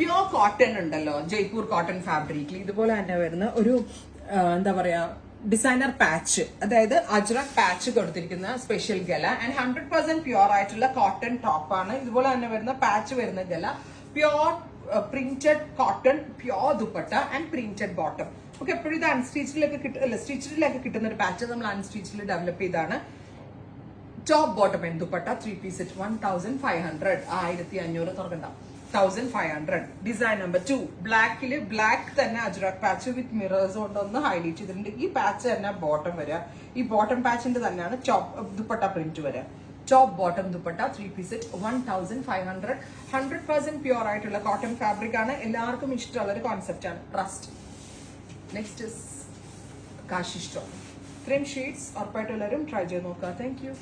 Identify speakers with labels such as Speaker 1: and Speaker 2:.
Speaker 1: Pure cotton ഉണ്ടല്ലോ, Jaipur cotton ഫാബ്രിക്കിൽ ഇതുപോലെ തന്നെ വരുന്ന ഒരു എന്താ പറയാ ഡിസൈനർ പാച്ച്, അതായത് അജ്രക് പാച്ച് കൊടുത്തിരിക്കുന്ന സ്പെഷ്യൽ ഗല ആൻഡ് 100% പ്യോർ ആയിട്ടുള്ള കോട്ടൺ ടോപ്പാണ്. ഇതുപോലെ തന്നെ വരുന്ന പാച്ച് വരുന്ന ഗല, pure printed cotton, pure dupatta and printed bottom. Okay, എപ്പോഴും ഇത് അൺസ്റ്റിച്ചിലൊക്കെ സ്റ്റിച്ചിലൊക്കെ കിട്ടുന്ന ഒരു പാച്ച് നമ്മൾ അൺസ്റ്റിച്ചിൽ ഡെവലപ്പ് ചെയ്താണ്. Top bottom and dupatta 3 piece set 1500, 1500 തുറക്കണ്ട, 1500. ഡിസൈൻ നമ്പർ 2 ബ്ലാക്കില് ബ്ലാക്ക് തന്നെ അജ്രക് പാച്ച് വിത്ത് മിറേഴ്സ് കൊണ്ടൊന്ന് ഹൈലൈറ്റ് ചെയ്തിട്ടുണ്ട്. ഈ പാച്ച് തന്നെ ബോട്ടം വരിക, ഈ ബോട്ടം പാച്ചിന്റെ തന്നെയാണ് ടോപ്പ് ദുപ്പട്ട പ്രിന്റ് വരിക. Top bottom dupatta 3 piece set 1500. 100% pure ആയിട്ടുള്ള കോട്ടൺ ഫാബ്രിക് ആണ്. എല്ലാവർക്കും ഇഷ്ടമുള്ള ഒരു കോൺസെപ്റ്റ് ആണ്. Trust. Next is Kashi stone. ഇത്രയും ഷെയ്ഡ്സ് ഉറപ്പായിട്ടും എല്ലാവരും ട്രൈ ചെയ്ത് നോക്കുക. Thank U.